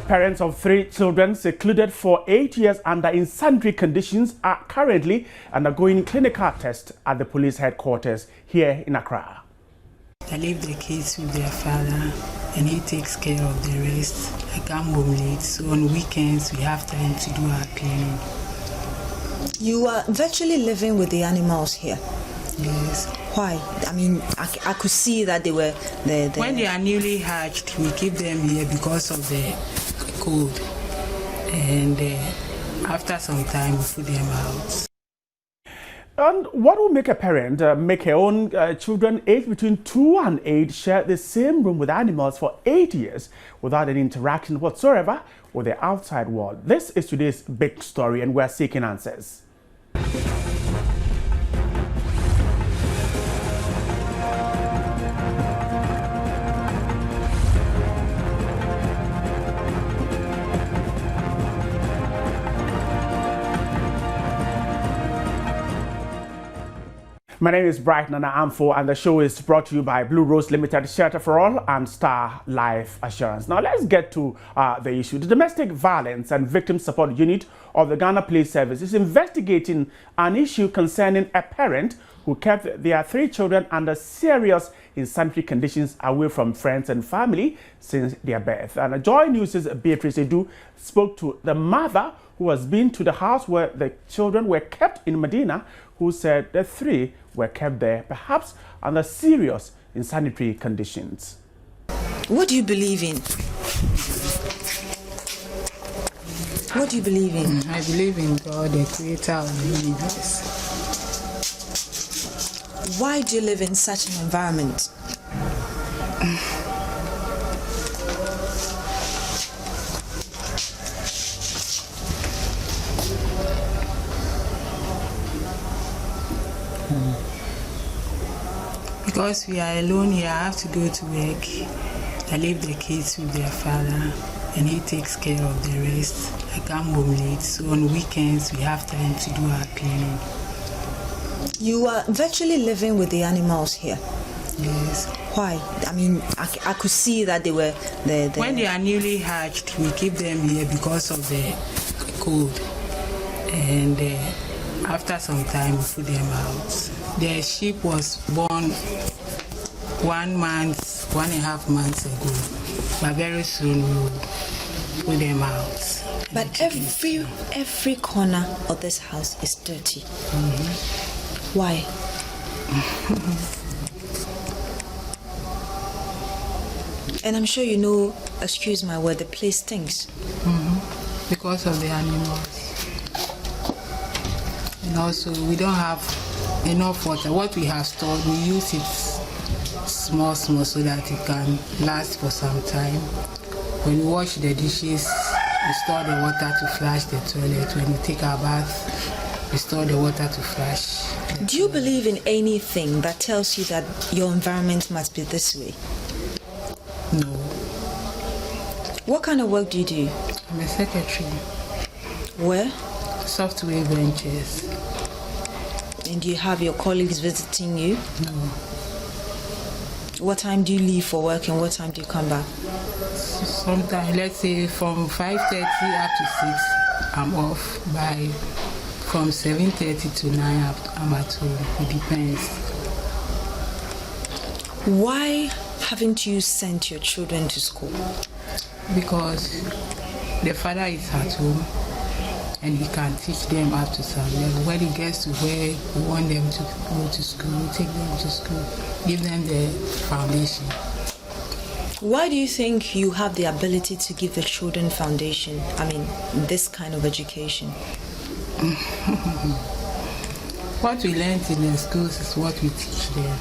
Parents of 3 children secluded for 8 years under insanitary conditions are currently undergoing clinical tests at the police headquarters here in Accra. I leave the kids with their father and he takes care of the rest. I come home late, so on weekends we have time to do our cleaning. You are virtually living with the animals here? Yes. Why? I mean, I could see that they were there. When they are newly hatched, we keep them here because of the cold. And after some time, we put them out. And what will make a parent make her own children aged between 2 and 8 share the same room with animals for 8 years without any interaction whatsoever with the outside world? This is today's big story, and we're seeking answers. My name is Bright Nana Amfo, and the show is brought to you by Blue Rose Limited, Shelter for All, and Star Life Assurance. Now let's get to the issue. The Domestic Violence and Victim Support Unit of the Ghana Police Service is investigating an issue concerning a parent who kept their 3 children under serious insanitary conditions away from friends and family since their birth. And Joy News' Beatrice Edu spoke to the mother who has been to the house where the children were kept in Medina, who said the 3 were kept there, perhaps under serious insanitary conditions. What do you believe in? What do you believe in? I believe in God, the creator of the universe. Why do you live in such an environment? Because we are alone here, I have to go to work. I leave the kids with their father and he takes care of the rest. I come home late, so on weekends we have time to do our cleaning. You are virtually living with the animals here? Yes. Why? I mean, I could see that they were there. When they are newly hatched, we keep them here because of the cold. And after some time, we put them out. The sheep was born 1.5 months ago, but very soon we will put them out. But every corner of this house is dirty. Mm-hmm. Why? And I'm sure you know, excuse my word, the place stinks. Mm-hmm. Because of the animals. And also, we don't have enough water. What we have stored, we use it small so that it can last for some time. When we wash the dishes, we store the water to flush the toilet. When we take our bath, we store the water to flush. Do you believe in anything that tells you that your environment must be this way? No. What kind of work do you do? I'm a secretary. Where? Software Ventures. And do you have your colleagues visiting you? No. What time do you leave for work and what time do you come back? Sometimes, let's say from 5:30 up to 6, I'm off. From 7:30 to 9, I'm at home. It depends. Why haven't you sent your children to school? Because the father is at home and he can teach them up to some level. When he gets to where we want them to go to school, take them to school, give them the foundation. Why do you think you have the ability to give the children foundation? I mean, this kind of education. What we learned in the schools is what we teach them.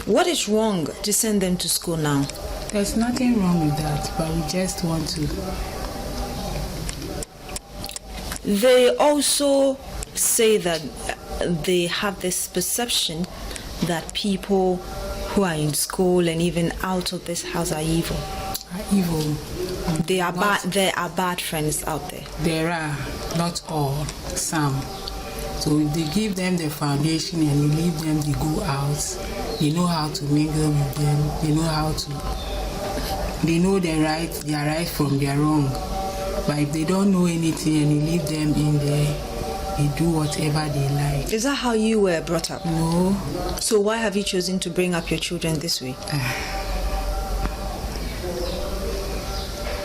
What is wrong to send them to school now? There's nothing wrong with that, but we just want to. They also say that they have this perception that people who are in school and even out of this house are evil. Are evil. There are bad friends out there. There are, not all, some. So if they give them the foundation and you leave them to go out, they know how to mingle with them, they know how to they know their right from their wrong. But if they don't know anything and you leave them in there, they do whatever they like. Is that how you were brought up? No. So why have you chosen to bring up your children this way?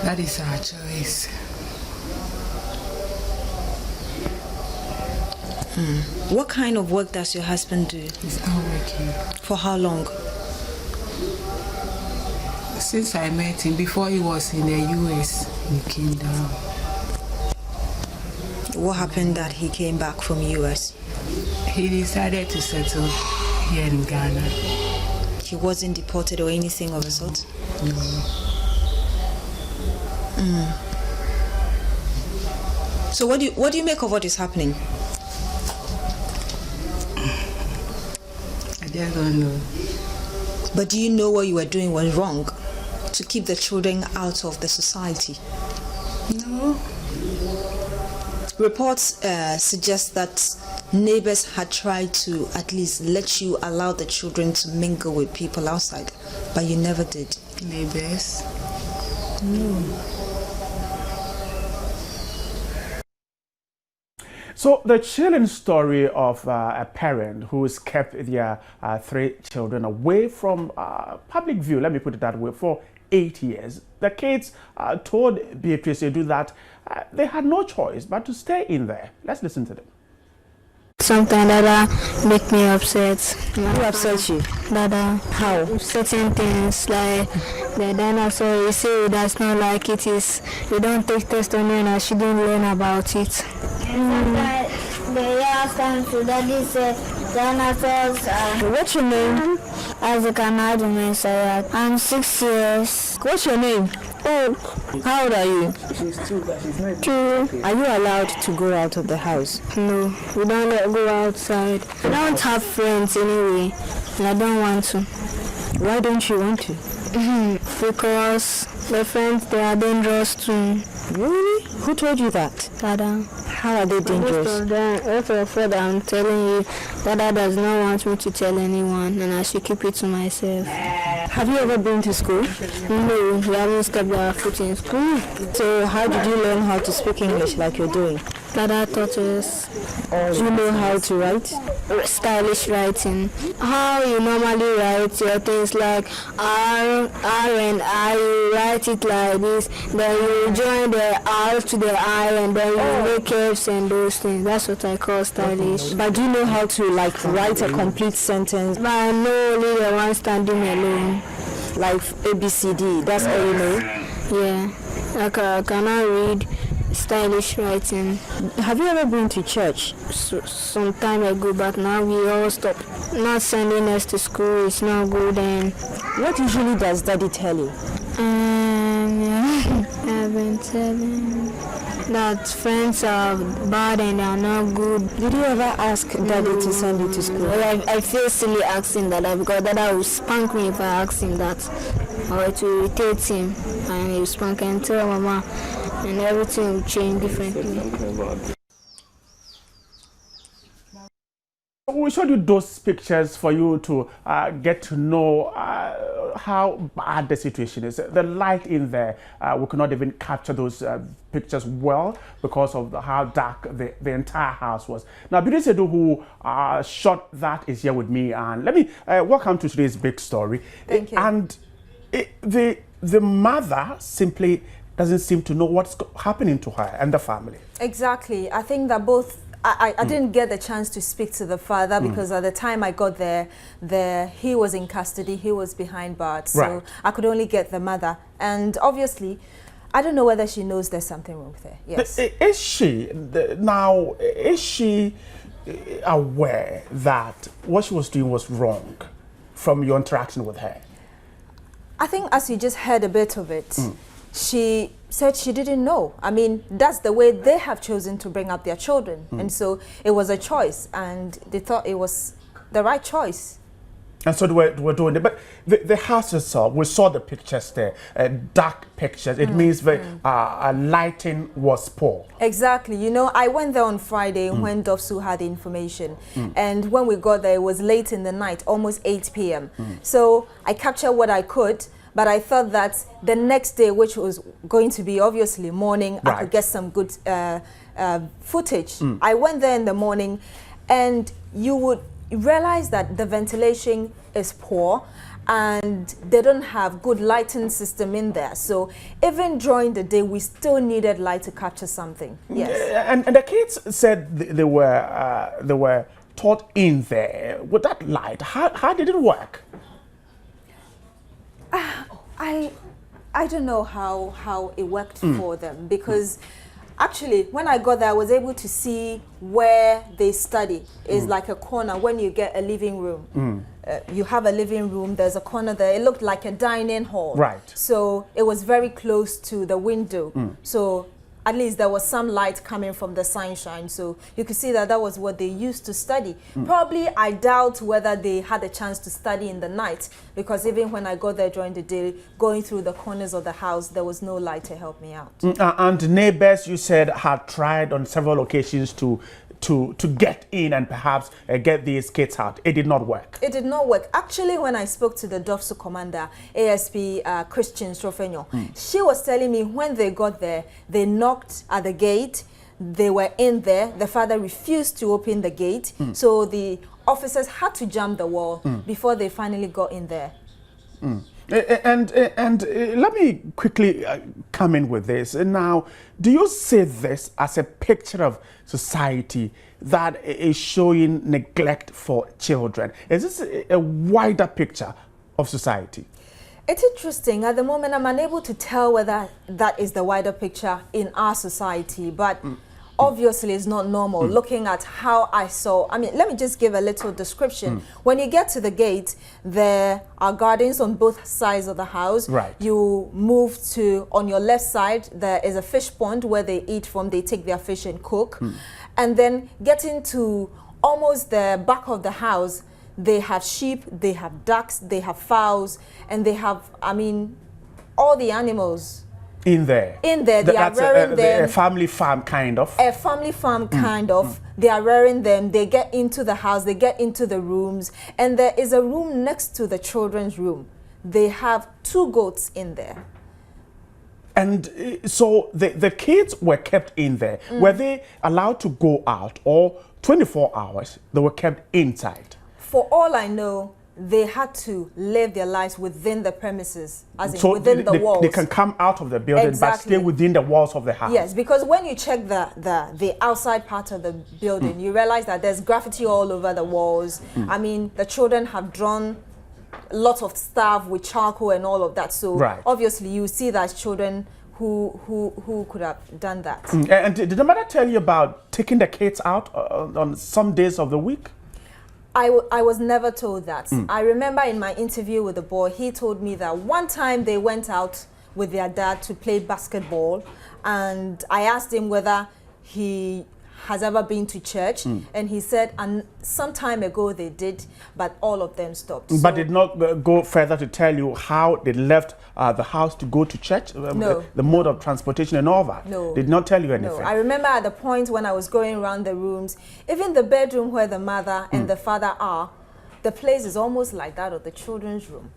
That is our choice. What kind of work does your husband do? He's not working. For how long? Since I met him, before he was in the US, he came down. What happened that he came back from US? He decided to settle here in Ghana. He wasn't deported or anything of the sort? No. So what do you make of what is happening? I just don't know. But do you know what you were doing was wrong? To keep the children out of the society? No. Reports suggest that neighbors had tried to at least let you allow the children to mingle with people outside, but you never did. Neighbors? No. So the chilling story of a parent who has kept their 3 children away from public view, let me put it that way, for 8 years. The kids told Beatrice Edu that they had no choice but to stay in there. Let's listen to them. Sometimes Dada make me upset. Who upset you? Dada. How? Certain things like the dinosaur, you say he does not like it, is you don't take test on it and I shouldn't learn about it. Sometimes the last time to Daddy said dinosaurs are... What's your name? Isaac Sayat. I'm 6 years. What's your name? Old. How old are you? She's 2. Are you allowed to go out of the house? No, we don't let go outside. I don't have friends anyway, and I don't want to. Why don't you want to? Because the friends, they are dangerous too. Really? Who told you that? Dada. How are they dangerous? Most of them, if I'm afraid, I'm telling you, Dada does not want me to tell anyone, and I should keep it to myself. Have you ever been to school? No, we haven't stepped our foot in school. So how did you learn how to speak English like you're doing? Dada taught us. Do you know how to write? Stylish writing. How you normally write your things like R and I, you write it like this, then you join the R to the I and then you make Fs and those things. That's what I call stylish. But do you know how to write a complete sentence? But I know only the one standing alone. Like ABCD, that's all you know? Yeah. I cannot read stylish writing. Have you ever been to church? Some time ago, but now we all stop. Not sending us to school is not good. And what usually does Daddy tell you? I've been telling that friends are bad and are not good. Did you ever ask Daddy to send you to school? Well, I feel silly asking that because Dada will spank me if I ask him that, or it will irritate him, and he will spank and tell Mama, and everything will change differently. We showed you those pictures for you to get to know how bad the situation is. The light in there, we could not even capture those pictures well because of how dark the entire house was. Now, Beatrice Edu, who shot that, is here with me, and let me welcome to today's big story. Thank you. And the mother simply doesn't seem to know what's happening to her and the family. Exactly. I think that both I didn't get the chance to speak to the father because at the time I got there, he was in custody, he was behind bars, so right. I could only get the mother. And obviously, I don't know whether she knows there's something wrong with her. Yes. Is she aware that what she was doing was wrong from your interaction with her? I think as you just heard a bit of it, she said she didn't know. I mean, that's the way they have chosen to bring up their children. And so it was a choice, and they thought it was the right choice. And so we're doing it. But the house itself, we saw the pictures there, dark pictures. It means the lighting was poor. Exactly. You know, I went there on Friday when Dovsu had the information. And when we got there, it was late in the night, almost 8 p.m. So I captured what I could. but I thought that the next day, which was going to be obviously morning, I could get some good footage. I went there in the morning, and you would realize that the ventilation is poor and they don't have good lighting system in there. So even during the day, we still needed light to capture something. Yes. And the kids said they were taught in there with that light. How did it work? I don't know how it worked for them, because actually when I got there, I was able to see where they study. It's like a corner when you get a living room. You have a living room, there's a corner there. It looked like a dining hall. Right. So it was very close to the window. So at least there was some light coming from the sunshine. So you could see that was what they used to study. Probably, I doubt whether they had a chance to study in the night, because even when I got there during the day, going through the corners of the house, there was no light to help me out. And neighbors, you said, had tried on several occasions to get in and perhaps get these kids out. It did not work. It did not work. Actually, when I spoke to the DOFSU commander, ASP Christian Strofenyo, she was telling me when they got there, they knocked at the gate. They were in there. The father refused to open the gate. So the officers had to jump the wall before they finally got in there. And let me quickly come in with this. Now, do you see this as a picture of society that is showing neglect for children? Is this a wider picture of society? It's interesting. At the moment, I'm unable to tell whether that is the wider picture in our society, but obviously it's not normal. Looking at how I saw, I mean, let me just give a little description. When you get to the gate, there are gardens on both sides of the house. Right. You move to, on your left side, there is a fish pond where they eat from. They take their fish and cook. And then getting to almost the back of the house, they have sheep, they have ducks, they have fowls, and they have, I mean, all the animals. In there? In there, they are rearing them. A family farm, kind of? A family farm, kind of. They are rearing them. They get into the house. They get into the rooms. And there is a room next to the children's room. They have 2 goats in there. And so the kids were kept in there. Were they allowed to go out, or 24 hours they were kept inside? For all I know, they had to live their lives within the premises, as in so within the walls. They can come out of the building, but stay within the walls of the house. Yes, because when you check the outside part of the building, you realize that there's graffiti all over the walls. I mean, the children have drawn lots of stuff with charcoal and all of that. So obviously, you see that children who could have done that. And did the mother tell you about taking the kids out on some days of the week? I was never told that. I remember in my interview with the boy, he told me that one time they went out with their dad to play basketball, and I asked him whether he has ever been to church, and he said some time ago they did, but all of them stopped. But did not go further to tell you how they left the house to go to church? No. The mode of transportation and all that? No. Did not tell you anything? No. I remember at the point when I was going around the rooms, even the bedroom where the mother and the father are, the place is almost like that of the children's room.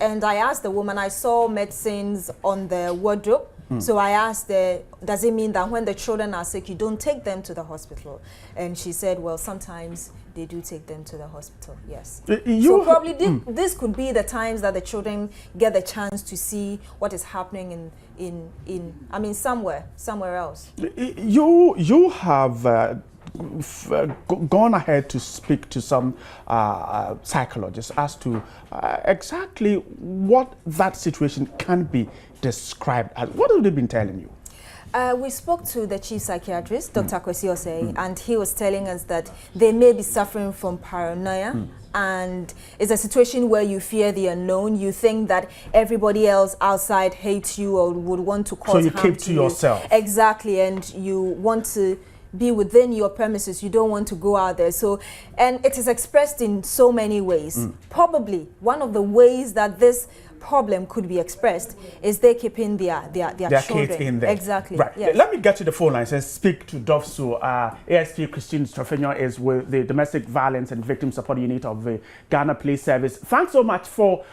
And I asked the woman, I saw medicines on the wardrobe. So I asked her, does it mean that when the children are sick, you don't take them to the hospital? And she said, well, sometimes they do take them to the hospital, yes. So probably this could be the times that the children get the chance to see what is happening I mean, somewhere else. You have gone ahead to speak to some psychologists as to exactly what that situation can be described as. What have they been telling you? We spoke to the chief psychiatrist, Dr. Kwesi Osei, and he was telling us that they may be suffering from paranoia, and it's a situation where you fear the unknown. You think that everybody else outside hates you or would want to cause harm to you. So you keep to yourself. Exactly, and you want to be within your premises. You don't want to go out there. So, and it is expressed in so many ways. Probably one of the ways that this problem could be expressed is they keeping their children kids in there. Exactly. Right. Yes. Let me get to the phone lines and speak to Dovsu. ASP Christine Strofenyo is with the Domestic Violence and Victim Support Unit of the Ghana Police Service. Thanks so much for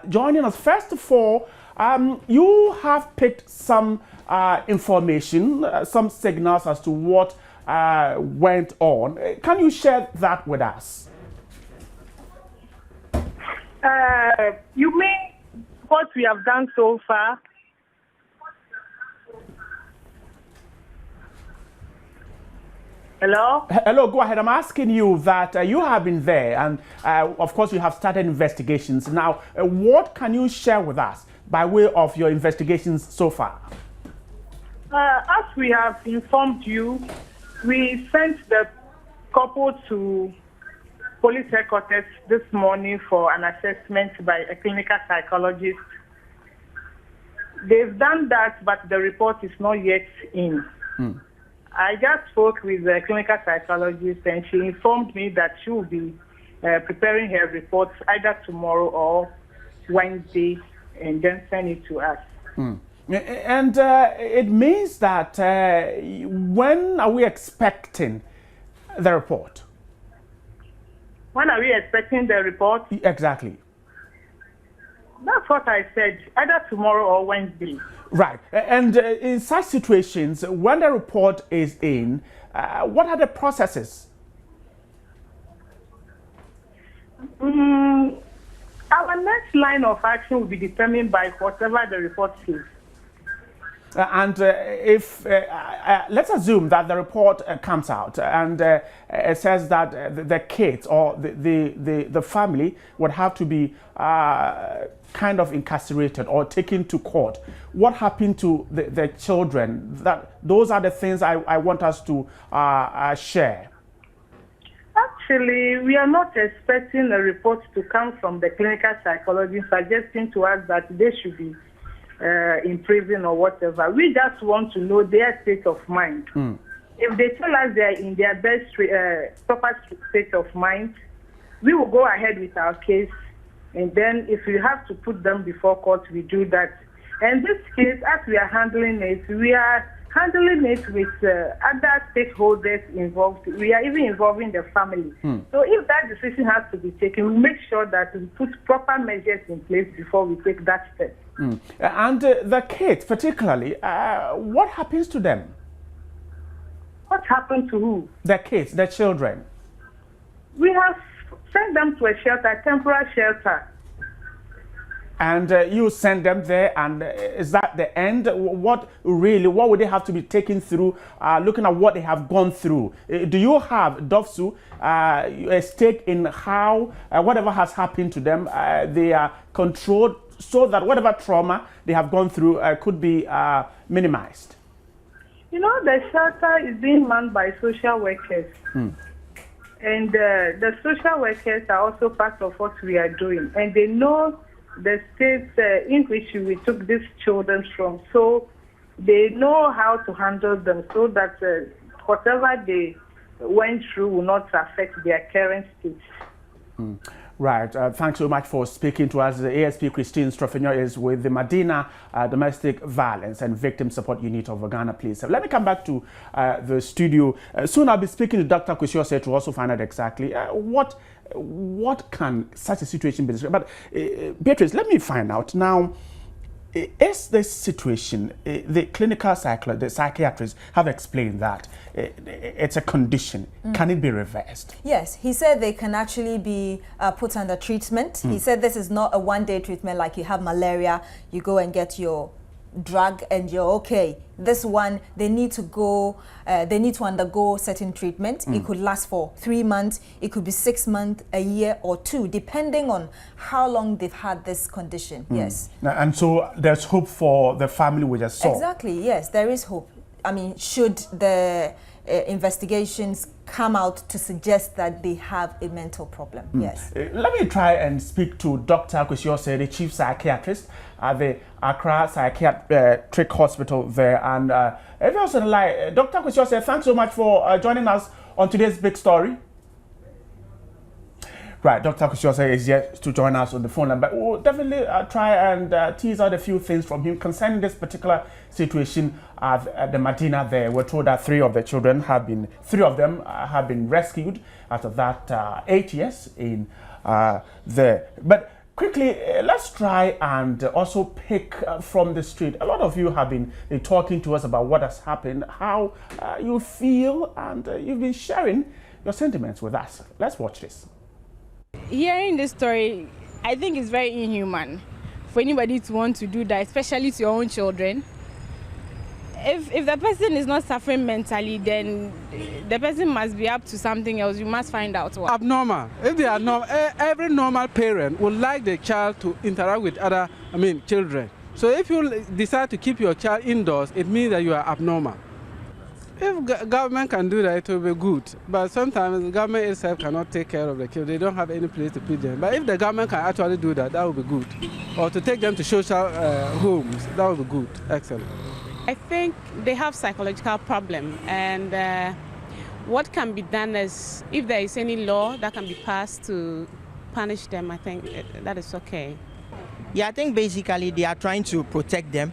joining us. First of all, you have picked some information, some signals as to what went on. Can you share that with us? You mean what we have done so far? Hello? Hello, go ahead. I'm asking you that you have been there and of course you have started investigations. Now, what can you share with us by way of your investigations so far? As we have informed you, we sent the couple to police headquarters this morning for an assessment by a clinical psychologist. They've done that, but the report is not yet in. I just spoke with the clinical psychologist and she informed me that she will be preparing her reports either tomorrow or Wednesday and then send it to us. And it means that when are we expecting the report? When are we expecting the report? Exactly. That's what I said, either tomorrow or Wednesday. Right. And in such situations, when the report is in, what are the processes? Our next line of action will be determined by whatever the report says. And if let's assume that the report comes out and it says that the kids or the family would have to be kind of incarcerated or taken to court, what happened to the children? Those are the things I want us to share. Actually, we are not expecting a report to come from the clinical psychologist suggesting to us that they should be in prison or whatever. We just want to know their state of mind. If they tell us they're in their best, proper state of mind, we will go ahead with our case. And then if we have to put them before court, we do that. And this case, as we are handling it, we are handling it with other stakeholders involved. We are even involving the family. So if that decision has to be taken, we make sure that we put proper measures in place before we take that step. And the kids, particularly, what happens to them? What happened to who? The kids, the children. We have sent them to a shelter, a temporary shelter. And you send them there, and is that the end? What would they have to be taken through, looking at what they have gone through? Do you have, Dovsu, a stake in how, whatever has happened to them, they are controlled so that whatever trauma they have gone through could be minimized? You know, the shelter is being manned by social workers. And the social workers are also part of what we are doing. And they know the states in which we took these children from. So they know how to handle them so that whatever they went through will not affect their current state. Right. Thanks so much for speaking to us. The ASP Christine Strofenyo is with the Medina Domestic Violence and Victim Support Unit of Ghana Police. Let me come back to the studio. Soon I'll be speaking to Dr. Kwesiose to also find out exactly what can such a situation be described. But Beatrice, let me find out now. Is this situation, the clinical psychologist, the psychiatrists have explained that it's a condition. Can it be reversed? Yes, he said they can actually be put under treatment. He said this is not a one-day treatment like you have malaria, you go and get your drug and you're okay. This one, they need to go, they need to undergo certain treatment. It could last for 3 months, it could be 6 months, a year or 2, depending on how long they've had this condition. Yes. And so there's hope for the family we just saw. Exactly, yes, there is hope. I mean, should the investigations come out to suggest that they have a mental problem. Yes. Let me try and speak to Dr. Kwesiose, the chief psychiatrist at the Accra Psychiatric Hospital there. And if you're also like, Dr. Kwesiose, thanks so much for joining us on today's big story. Right, Dr. Kushose is yet to join us on the phone line, but we'll definitely try and tease out a few things from him concerning this particular situation at the Medina there. We're told that three of them have been rescued. After that, 8 years in there. But quickly, let's try and also pick from the street. A lot of you have been talking to us about what has happened, how you feel, and you've been sharing your sentiments with us. Let's watch this. Hearing this story, I think it's very inhuman for anybody to want to do that, especially to your own children. If the person is not suffering mentally, then the person must be up to something else. You must find out what. Abnormal. If they are normal, every normal parent would like the child to interact with other, children. So if you decide to keep your child indoors, it means that you are abnormal. If government can do that, it will be good. But sometimes the government itself cannot take care of the kids. They don't have any place to put them. But if the government can actually do that, that would be good. Or to take them to social homes, that would be good. Excellent. I think they have psychological problem, and what can be done is if there is any law that can be passed to punish them, I think that is okay. Yeah, I think basically they are trying to protect them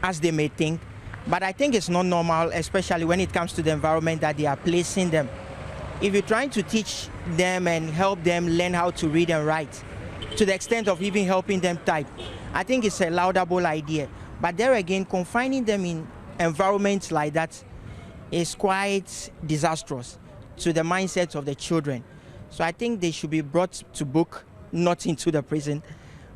as they may think. But I think it's not normal, especially when it comes to the environment that they are placing them. If you're trying to teach them and help them learn how to read and write, to the extent of even helping them type, I think it's a laudable idea. But there again, confining them in environments like that is quite disastrous to the mindset of the children. So I think they should be brought to book, not into the prison,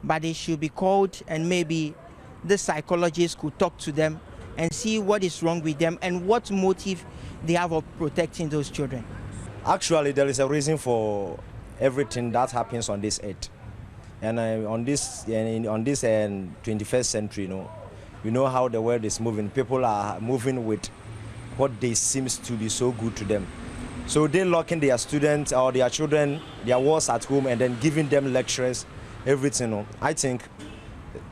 but they should be called, and maybe the psychologist could talk to them and see what is wrong with them and what motive they have of protecting those children. Actually, there is a reason for everything that happens on this earth. And on this 21st century, you know how the world is moving. People are moving with what they seems to be so good to them. So they locking their students or their children, their walls at home, and then giving them lectures, everything. I think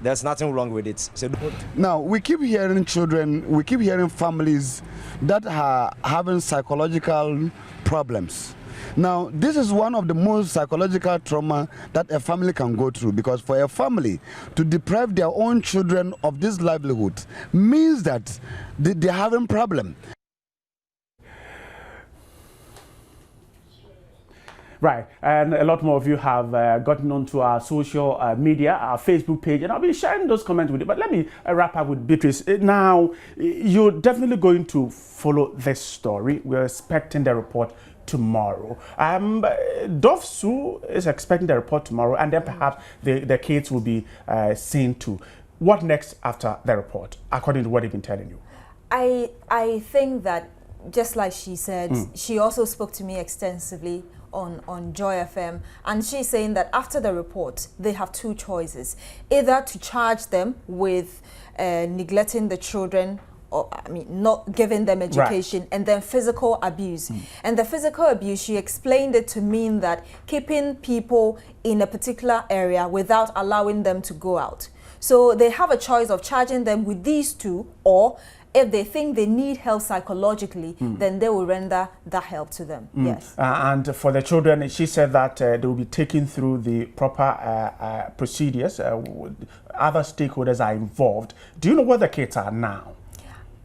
there's nothing wrong with it. So now, we keep hearing children, we keep hearing families that are having psychological problems. Now, this is one of the most psychological trauma that a family can go through, because for a family to deprive their own children of this livelihood means that they're having problem. Right, and a lot more of you have gotten onto our social media, our Facebook page, and I'll be sharing those comments with you. But let me wrap up with Beatrice. Now, you're definitely going to follow this story. We're expecting the report tomorrow. Dovsu is expecting the report tomorrow, and then perhaps the kids will be seen too. What next after the report, according to what they've been telling you? I think that, just like she said, she also spoke to me extensively on Joy FM, and she's saying that after the report they have two choices: either to charge them with neglecting the children, or not giving them education, right, and then physical abuse. And the physical abuse, she explained it to mean that keeping people in a particular area without allowing them to go out. So they have a choice of charging them with these two, or if they think they need help psychologically, then they will render that help to them. Yes. And for the children, she said that they will be taken through the proper procedures. Other stakeholders are involved. Do you know where the kids are now?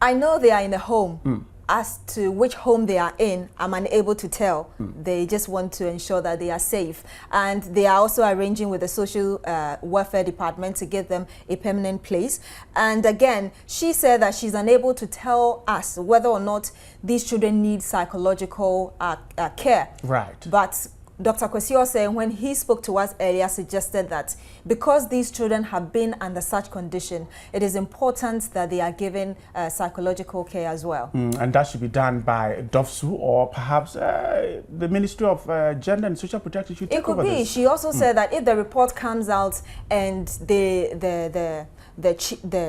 I know they are in a home. As to which home they are in, I'm unable to tell. They just want to ensure that they are safe. And they are also arranging with the social welfare department to get them a permanent place. And again, she said that she's unable to tell us whether or not these children need psychological care. Right. But Dr. Kwesi, when he spoke to us earlier, suggested that because these children have been under such condition, it is important that they are given psychological care as well. And that should be done by DOFSU, or perhaps the Ministry of Gender and Social Protection should take over this. It could be. She also said that if the report comes out and the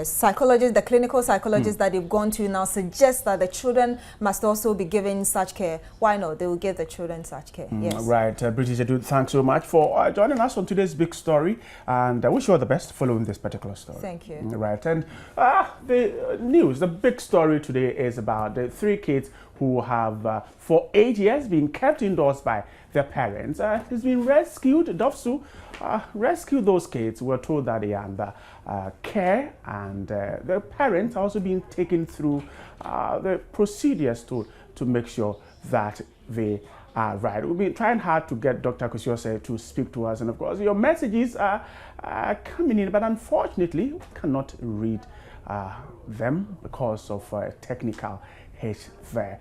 psychologists, the clinical psychologists that they've gone to now suggest that the children must also be given such care, why not? They will give the children such care. Yes. Right. British Edu, thanks so much for joining us on today's big story, and I wish you all the best following this particular story. Thank you. Right. And the news, the big story today is about the three kids who have for 8 years been kept indoors by their parents. Has been rescued. Dofsu rescued those kids. We're told that they are under care, and their parents are also being taken through the procedures to make sure that they are right. We've been trying hard to get Dr. Kosiose to speak to us, and of course your messages are coming in, but unfortunately we cannot read them because of technical hitch there.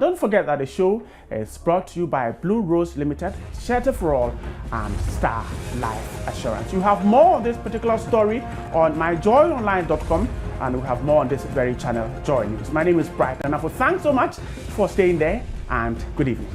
Don't forget that the show is brought to you by Blue Rose Limited, Shelter for All, and Star Life Assurance. You have more on this particular story on myjoyonline.com, and we have more on this very channel, Joy News. My name is Bright, and thanks so much for staying there, and good evening.